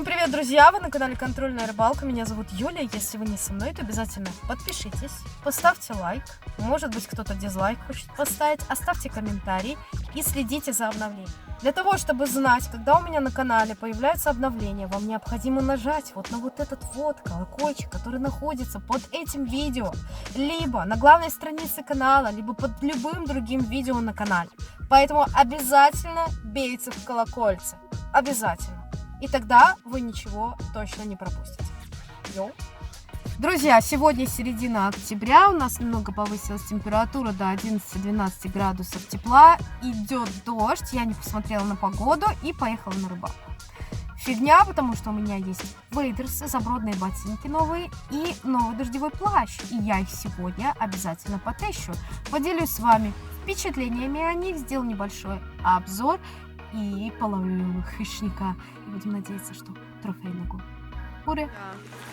Всем привет, друзья! Вы на канале Контрольная рыбалка. Меня зовут Юля. Если вы не со мной, то обязательно подпишитесь, поставьте лайк. Может быть, кто-то дизлайк хочет поставить. Оставьте комментарий и следите за обновлением. Для того, чтобы знать, когда у меня на канале появляются обновления, вам необходимо нажать вот на вот этот вот колокольчик, который находится под этим видео, либо на главной странице канала, либо под любым другим видео на канале. Поэтому обязательно бейте в колокольце. Обязательно. И тогда вы ничего точно не пропустите. Йоу. Друзья, сегодня середина октября, у нас немного повысилась температура до 11-12 градусов тепла, идет дождь, я не посмотрела на погоду и поехала на рыбалку. Фигня, потому что у меня есть вейдерсы, забродные ботинки новые и новый дождевой плащ, и я их сегодня обязательно потещу. Поделюсь с вами впечатлениями о них, сделаю небольшой обзор и половлю хищника. И будем надеяться, что трофейного. Ура!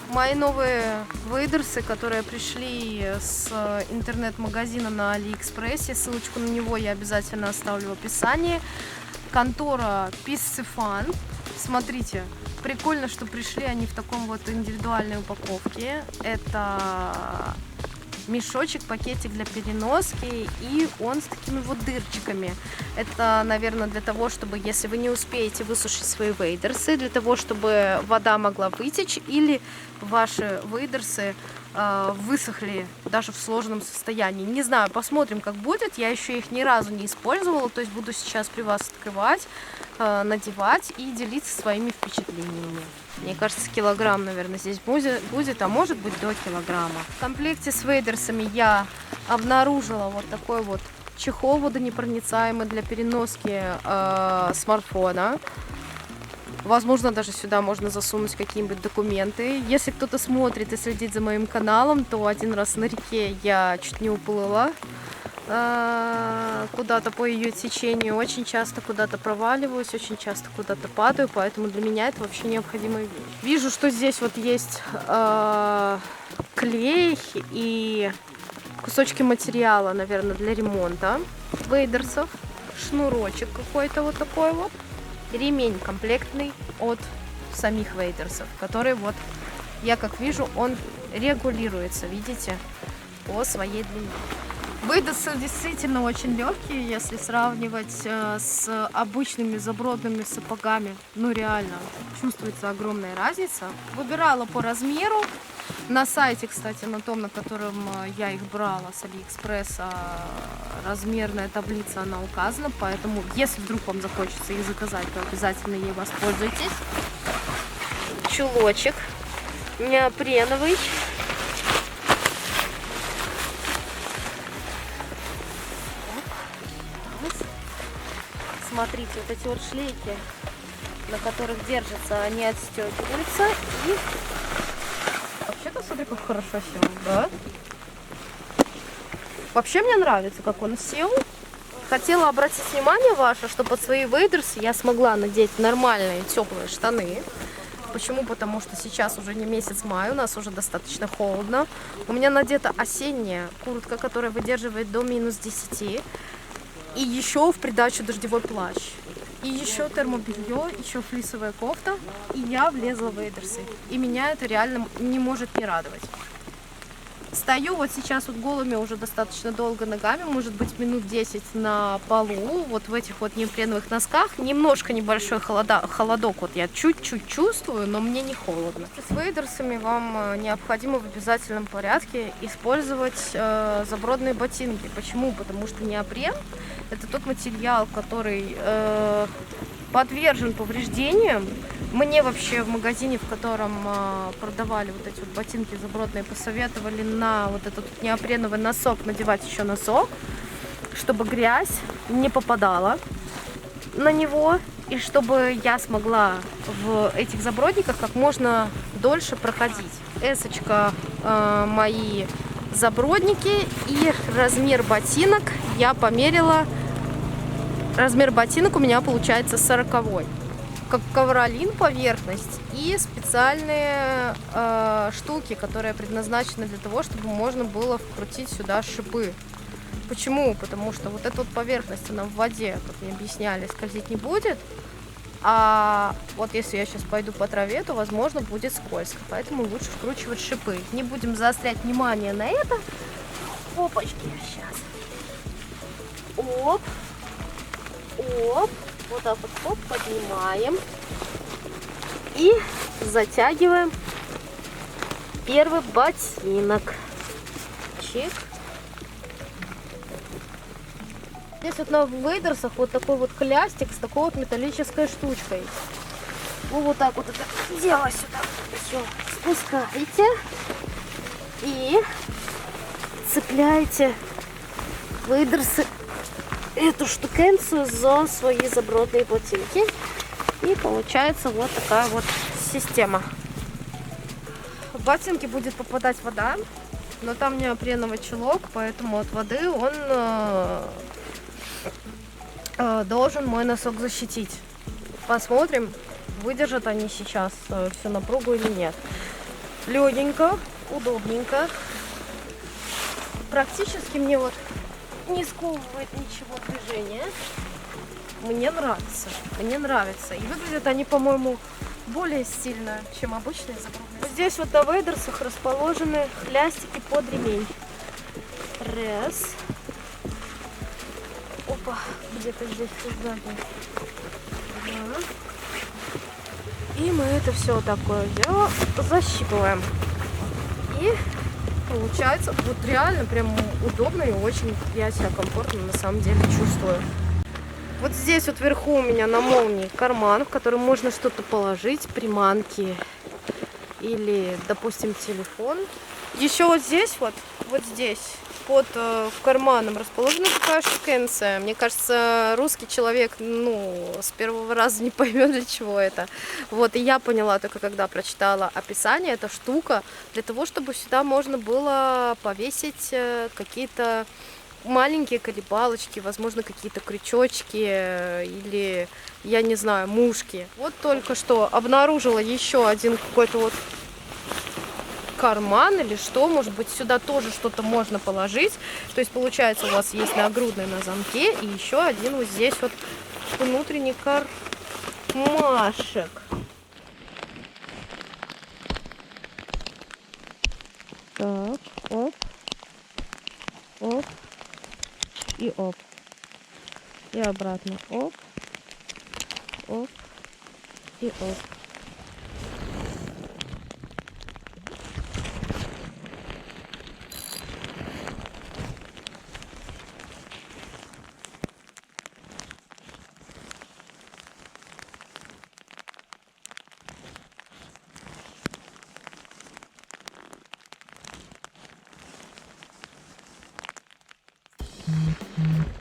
Мои новые вейдерсы, которые пришли с интернет-магазина на Алиэкспрессе. Ссылочку на него я обязательно оставлю в описании. Контора Piscifun. Смотрите, прикольно, что пришли они в таком вот индивидуальной упаковке. Это мешочек, пакетик для переноски, и он с такими вот дырочками. Это, наверное, для того, чтобы, если вы не успеете высушить свои вейдерсы, для того, чтобы вода могла вытечь, или ваши вейдерсы высохли даже в сложном состоянии. Не знаю, посмотрим, как будет. Я еще их ни разу не использовала, то есть буду сейчас при вас открывать, надевать и делиться своими впечатлениями. Мне кажется, килограмм, наверное, здесь будет, а может быть до килограмма. В комплекте с вейдерсами я обнаружила вот такой вот чехол водонепроницаемый для переноски смартфона. Возможно, даже сюда можно засунуть какие-нибудь документы. Если кто-то смотрит и следит за моим каналом, то один раз на реке я чуть не уплыла куда-то по ее течению. Очень часто куда-то проваливаюсь, очень часто куда-то падаю, поэтому для меня это вообще необходимая вещь. Вижу, что здесь вот есть клей и кусочки материала, наверное, для ремонта вейдерсов, шнурочек какой-то вот такой вот, ремень комплектный от самих вейдерсов, который вот, я как вижу, он регулируется, видите, по своей длине. Вейдерсы действительно очень легкие, если сравнивать с обычными забродными сапогами. Ну реально, чувствуется огромная разница. Выбирала по размеру. На сайте, кстати, на том, на котором я их брала с Алиэкспресса, размерная таблица, она указана. Поэтому, если вдруг вам захочется их заказать, то обязательно ей воспользуйтесь. Чулочек неопреновый. Смотрите, вот эти вот шлейки, на которых держатся, они отстегиваются. И вообще-то, смотри, как хорошо сел, да? Вообще мне нравится, как он сел. Хотела обратить внимание ваше, что под свои вейдерсы я смогла надеть нормальные теплые штаны. Почему? Потому что сейчас уже не месяц мая, у нас уже достаточно холодно. У меня надета осенняя куртка, которая выдерживает до минус 10. И еще в придачу дождевой плащ. И еще термобелье, еще флисовая кофта. И я влезла в вейдерсы. И меня это реально не может не радовать. Стою вот сейчас вот голыми уже достаточно долго ногами, может быть минут 10 на полу, вот в этих вот неопреновых носках. Немножко небольшой холодок вот я чуть-чуть чувствую, но мне не холодно. С вейдерсами вам необходимо в обязательном порядке использовать забродные ботинки. Почему? Потому что неопрен — это тот материал, который подвержен повреждениям. Мне вообще в магазине, в котором продавали вот эти вот ботинки забродные, посоветовали на вот этот неопреновый носок надевать еще носок, чтобы грязь не попадала на него, и чтобы я смогла в этих забродниках как можно дольше проходить. Эсочка мои забродники, и размер ботинок я померила. Размер ботинок у меня получается 40-й. Как ковролин поверхность и специальные штуки, которые предназначены для того, чтобы можно было вкрутить сюда шипы. Почему? Потому что вот эта вот поверхность, она в воде, как мне объясняли, скользить не будет. А вот если я сейчас пойду по траве, то, возможно, будет скользко. Поэтому лучше вкручивать шипы. Не будем заострять внимание на это. Опачки, сейчас. Оп. Оп. Вот так вот, оп, поднимаем. И затягиваем первый ботинок. Чик. Здесь вот на вейдерсах вот такой вот клястик с такой вот металлической штучкой. Вы вот так вот это дело сюда все спускаете и цепляете вейдерсы эту штукенцию за свои забродные ботинки. И получается вот такая вот система. В ботинки будет попадать вода, но там неопреновый чулок, поэтому от воды он должен мой носок защитить. Посмотрим, выдержат они сейчас всю напругу или нет. Легенько, удобненько. Практически мне вот не сковывает ничего движения. Мне нравится, мне нравится. И выглядят они, по-моему, более стильно, чем обычные загрудные. Вот здесь вот на вейдерсах расположены хлястики под ремень. Раз. Опа, где-то здесь сзади. Ага. И мы это все такое дело защипываем. И получается вот реально прям удобно и очень я себя комфортно на самом деле чувствую. Вот здесь вот вверху у меня на молнии карман, в который можно что-то положить, приманки или, допустим, телефон. Еще вот здесь вот здесь под карманом расположена такая штукенция. Мне кажется, русский человек, с первого раза не поймет, для чего это. Вот, и я поняла только, когда прочитала описание, эта штука для того, чтобы сюда можно было повесить какие-то маленькие колебалочки, возможно, какие-то крючочки или, я не знаю, мушки. Вот только что обнаружила еще один какой-то вот карман или что, может быть, сюда тоже что-то можно положить. То есть, получается, у вас есть нагрудный на замке и еще один вот здесь вот внутренний кармашек. Так, оп, оп. И оп. И обратно. Оп. Оп. И оп.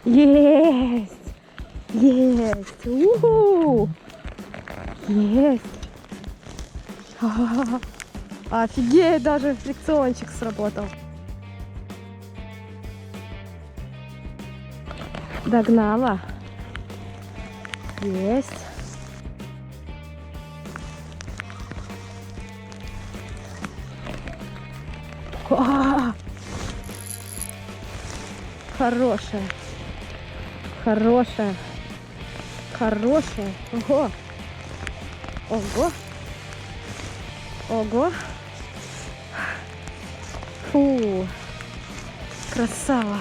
Есть! Есть! У-ху! Есть! Офигеть, даже фрикциончик сработал. Догнала. Есть. Хорошая. Хорошая. Хорошая. Ого. Ого. Ого. Фу. Красава.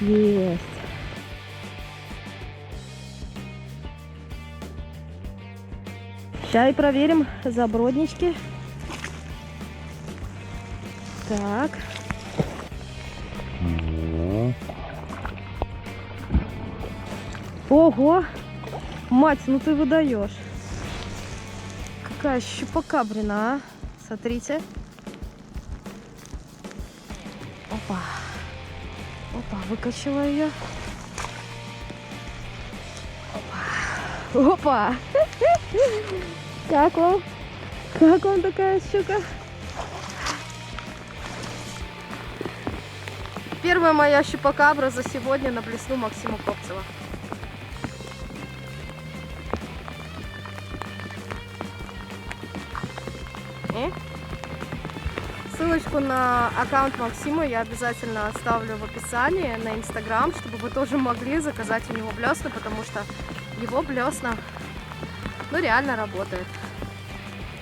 Есть. Сейчас и проверим заброднички. Так. Ого! Мать, ну ты выдаешь. Какая щупакабрина, а? Смотрите. Опа. Опа, выкачала ее. Опа. Опа. Как вам? Как вам такая щука? Первая моя щупакабра за сегодня на блесну Максима Копцева. Сын Ссылочку на аккаунт Максима я обязательно оставлю в описании на Инстаграм, чтобы вы тоже могли заказать у него блесна, потому что его блесна, ну, реально работают.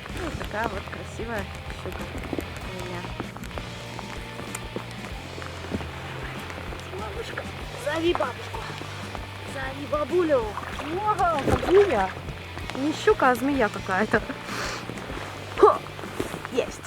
Ну, вот такая вот красивая щука у меня. Бабушка, зови бабушку. Зови бабулю. Ого, змея. Не щука, а змея какая-то. Есть.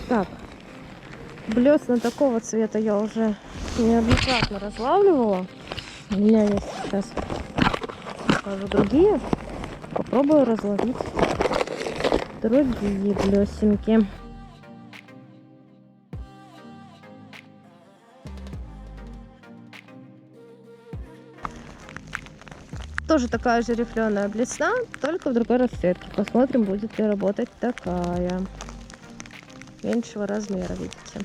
Так, блесна такого цвета я уже неоднократно разлавливала. У меня есть сейчас, покажу, другие. Попробую разловить другие блесенки. Тоже такая же рифленая блесна, только в другой расцветке. Посмотрим, будет ли работать такая. Меньшего размера, видите.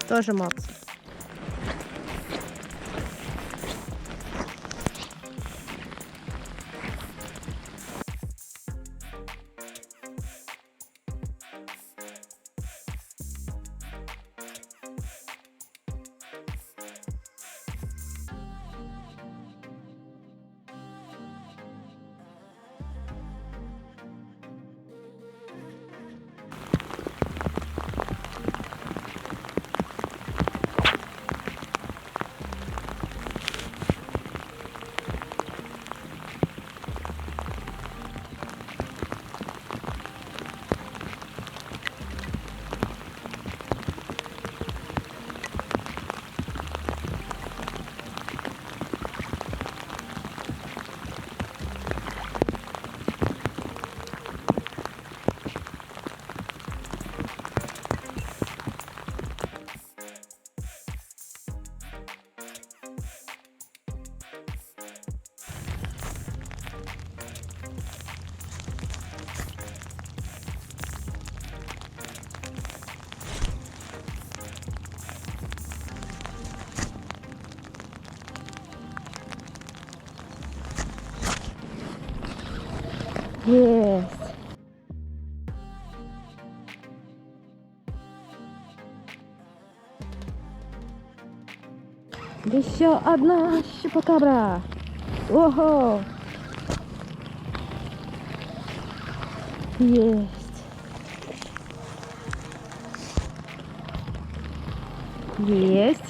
Тоже Макс. Есть. Еще одна щупакабра. Ого. Есть. Есть.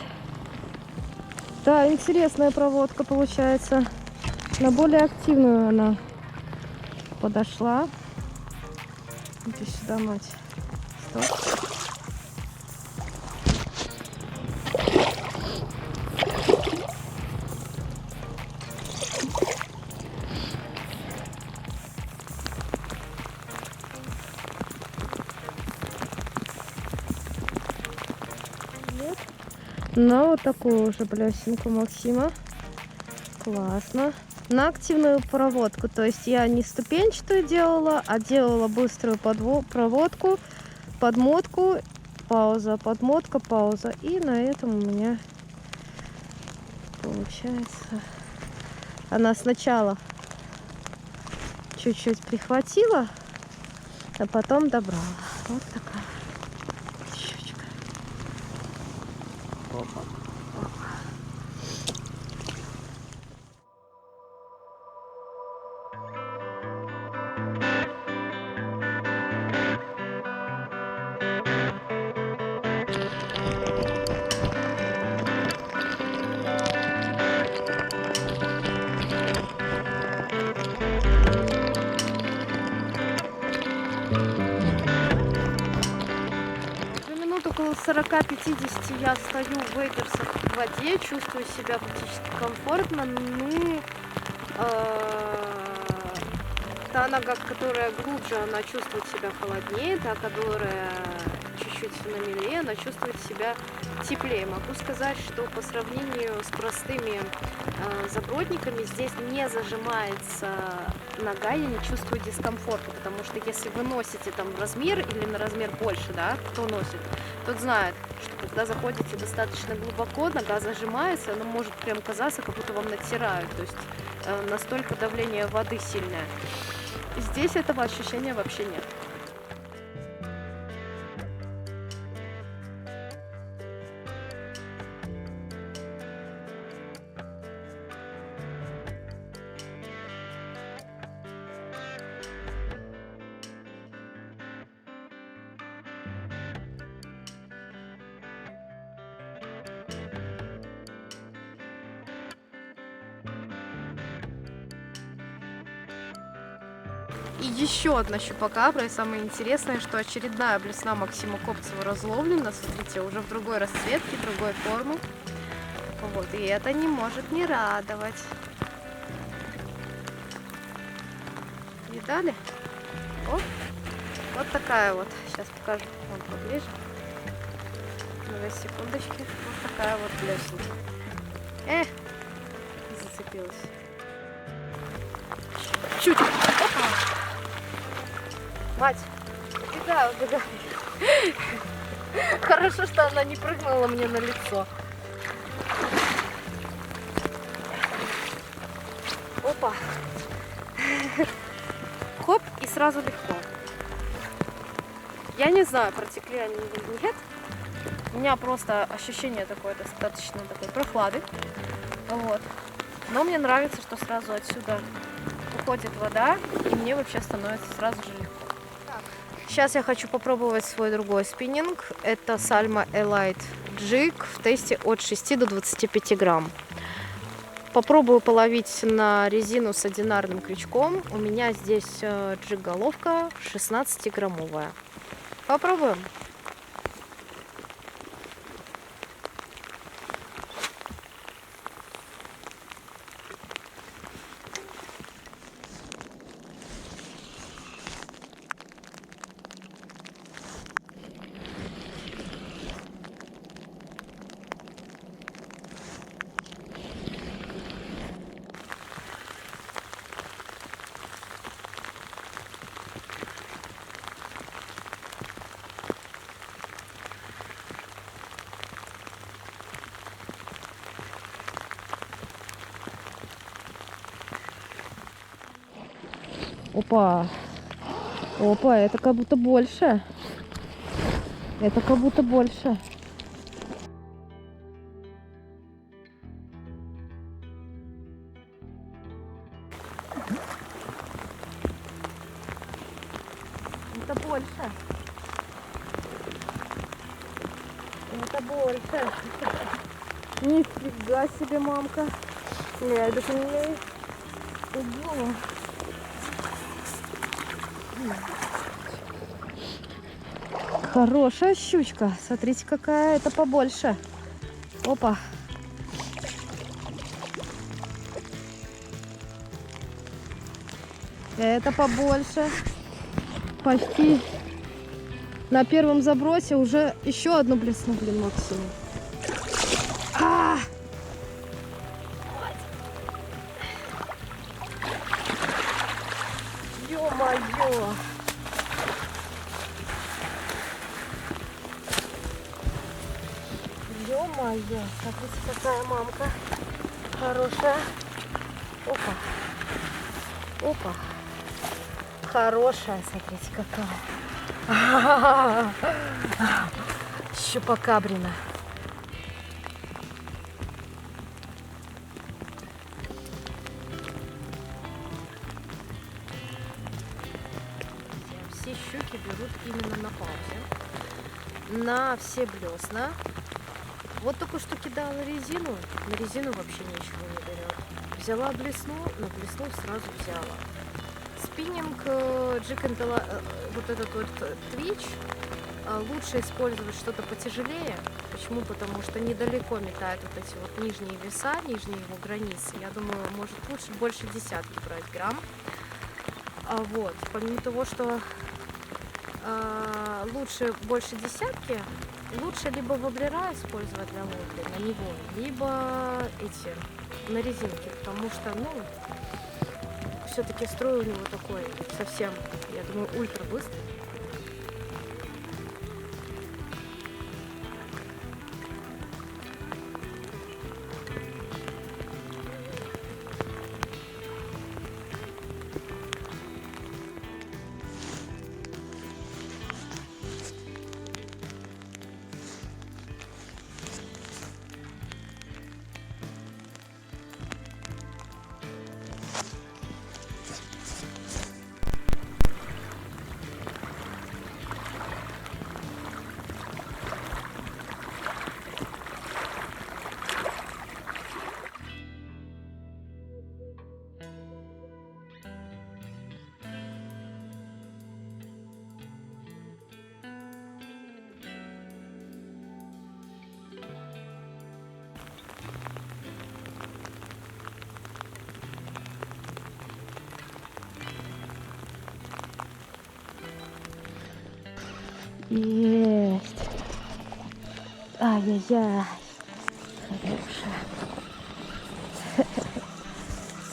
Да, интересная проводка получается. На более активную она подошла. Иди сюда, мать. Стоп. Нет. На вот такую уже блесенку Максима. Классно. На активную проводку, то есть я не ступенчатую делала, а делала быструю проводку, подмотку, пауза, подмотка, пауза. И на этом у меня получается, она сначала чуть-чуть прихватила, а потом добрала. Вот такая щучка. Опа. Около 40-50 я стою в вейперсах в воде, чувствую себя практически комфортно, ну, та нога, которая глубже, она чувствует себя холоднее, та, которая чуть-чуть на мели, она чувствует себя теплее. Могу сказать, что по сравнению с простыми забродниками здесь не зажимается нога, я не чувствую дискомфорта, потому что если вы носите там размер или на размер больше, да, кто носит, тот знает, что когда заходите достаточно глубоко, нога зажимается, она может прям казаться, как будто вам натирают, то есть настолько давление воды сильное. Здесь этого ощущения вообще нет. И еще одна щупакабра, и самое интересное, что очередная блесна Максима Копцева разловлена, смотрите, уже в другой расцветке, другой формы. Вот, и это не может не радовать. Видали? О, вот такая вот, сейчас покажу вам поближе. На секундочки, вот такая вот блесна. Зацепилась. Чуть. Мать, убегай, убегай. Хорошо, что она не прыгнула мне на лицо. Опа. Хоп, и сразу легко. Я не знаю, протекли они или нет. У меня просто ощущение такое, достаточно такой прохлады. Вот. Но мне нравится, что сразу отсюда уходит вода, и мне вообще становится сразу же легко. Сейчас я хочу попробовать свой другой спиннинг. Это Salma Elite Jig в тесте от 6 до 25 грамм. Попробую половить на резину с одинарным крючком. У меня здесь джиг-головка 16-граммовая. Попробуем. Опа. Опа, это как будто больше. Это как будто больше. Это больше. Это больше. Нифига себе, мамка. Я иду к ней. Ого. Хорошая щучка. Смотрите, какая это побольше. Опа. Это побольше. Почти на первом забросе уже еще одну блесну, блин, Максим. Ё-моё! Ё-моё! Смотрите, какая мамка хорошая. Опа! Опа! Хорошая, смотрите, какая. Щупакабрина. Все щуки берут именно на паузе. На все блесна. Вот только что кидала резину, на резину вообще ничего не берет. Взяла блесну, на блесну сразу взяла. Спиннинг, джиг энд вот этот вот твич, лучше использовать что-то потяжелее. Почему? Потому что недалеко метают вот эти вот нижние веса, нижние его границы. Я думаю, может лучше больше десятки брать грамм. Вот, помимо того, что лучше больше десятки, лучше либо воблера использовать для ловли, на него, либо эти, на резинке, потому что, ну, все-таки строй у него такой совсем, я думаю, ультра быстрый. Есть. Ай-яй-яй. Хорошая.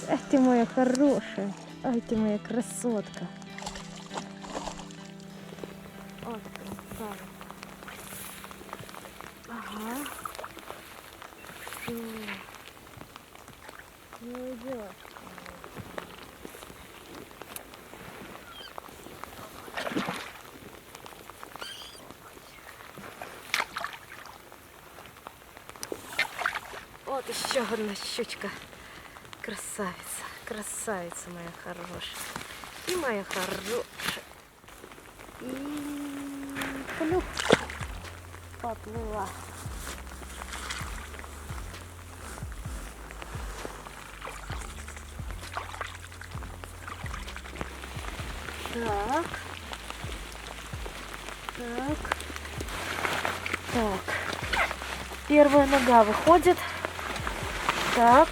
Ай, ты моя хорошая. Ай, ты моя красотка. Вот, так. Ага. Ну идет. Вот еще одна щучка. Красавица, красавица моя хорошая. И моя хорошая. И плюх. Поплыла. Так. Так. Так. Первая нога выходит. Так.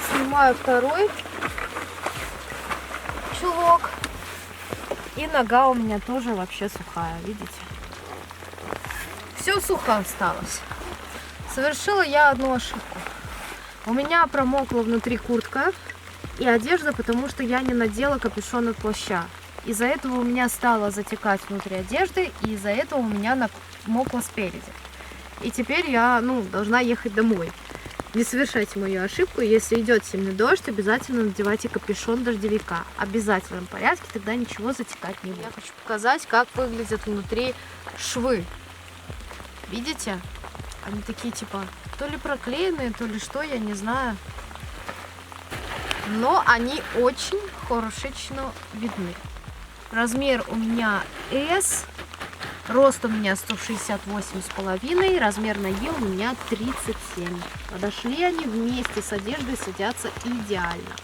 Снимаю второй чулок. И нога у меня тоже вообще сухая, видите? Все сухо осталось. Совершила я одну ошибку. У меня промокла внутри куртка и одежда, потому что я не надела капюшон от плаща. Из-за этого у меня стало затекать внутри одежды, и из-за этого у меня намокло спереди. И теперь я, должна ехать домой. Не совершайте мою ошибку. Если идет сильный дождь, обязательно надевайте капюшон дождевика. В обязательном порядке, тогда ничего затекать не будет. Я хочу показать, как выглядят внутри швы. Видите? Они такие типа то ли проклеенные, то ли что, я не знаю. Но они очень хорошечно видны. Размер у меня S. Рост у меня 168,5, размер ноги у меня 37. Подошли они вместе с одеждой, садятся идеально.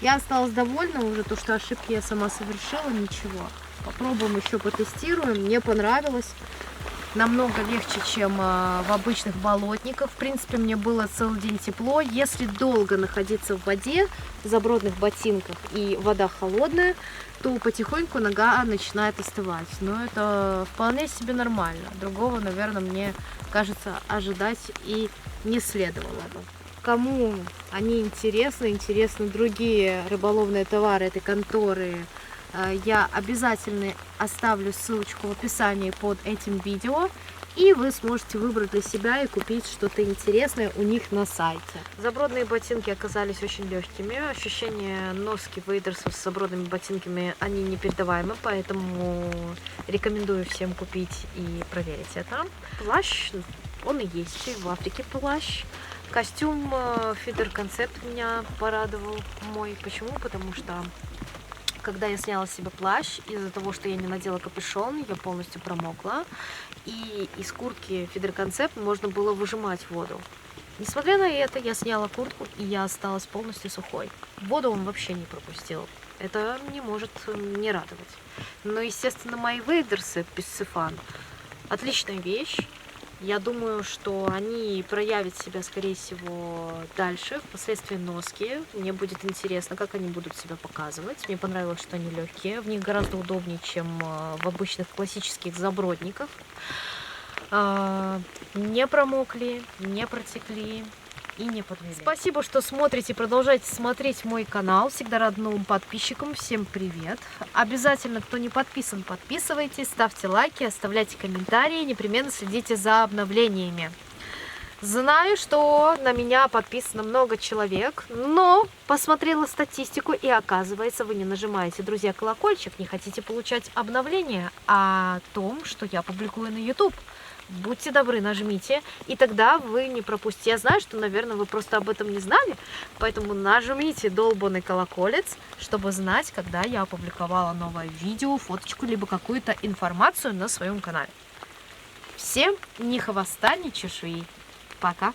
Я осталась довольна уже, то что ошибки я сама совершила, ничего. Попробуем еще, потестируем. Мне понравилось. Намного легче, чем в обычных болотниках. В принципе, мне было целый день тепло. Если долго находиться в воде, в забродных ботинках и вода холодная, то потихоньку нога начинает остывать. Но это вполне себе нормально. Другого, наверное, мне кажется, ожидать и не следовало бы. Кому они интересны другие рыболовные товары этой конторы, я обязательно оставлю ссылочку в описании под этим видео, и вы сможете выбрать для себя и купить что-то интересное у них на сайте. Забродные ботинки оказались очень легкими. Ощущение носки вейдерсов с забродными ботинками, они непередаваемы, поэтому рекомендую всем купить и проверить это. Плащ, он и есть в Африке плащ. Костюм Feeder Concept меня порадовал мой. Почему? Потому что когда я сняла с себя плащ, из-за того, что я не надела капюшон, я полностью промокла. И из куртки Feeder Concept можно было выжимать воду. Несмотря на это, я сняла куртку, и я осталась полностью сухой. Воду он вообще не пропустил. Это не может не радовать. Но, естественно, мои вейдерсы Piscifan отличная вещь. Я думаю, что они проявят себя, скорее всего, дальше, впоследствии носки. Мне будет интересно, как они будут себя показывать. Мне понравилось, что они легкие. В них гораздо удобнее, чем в обычных классических забродниках. Не промокли, не протекли и не подвели. Спасибо, что смотрите, продолжайте смотреть мой канал. Всегда рад новым подписчикам. Всем привет. Обязательно, кто не подписан, подписывайтесь, ставьте лайки, оставляйте комментарии, непременно следите за обновлениями. Знаю, что на меня подписано много человек, но посмотрела статистику, и оказывается, вы не нажимаете, друзья, колокольчик, не хотите получать обновления о том, что я публикую на YouTube. Будьте добры, нажмите, и тогда вы не пропустите. Я знаю, что, наверное, вы просто об этом не знали, поэтому нажмите долбанный колоколец, чтобы знать, когда я опубликовала новое видео, фоточку, либо какую-то информацию на своем канале. Всем ни хвоста, ни чешуи. Пока!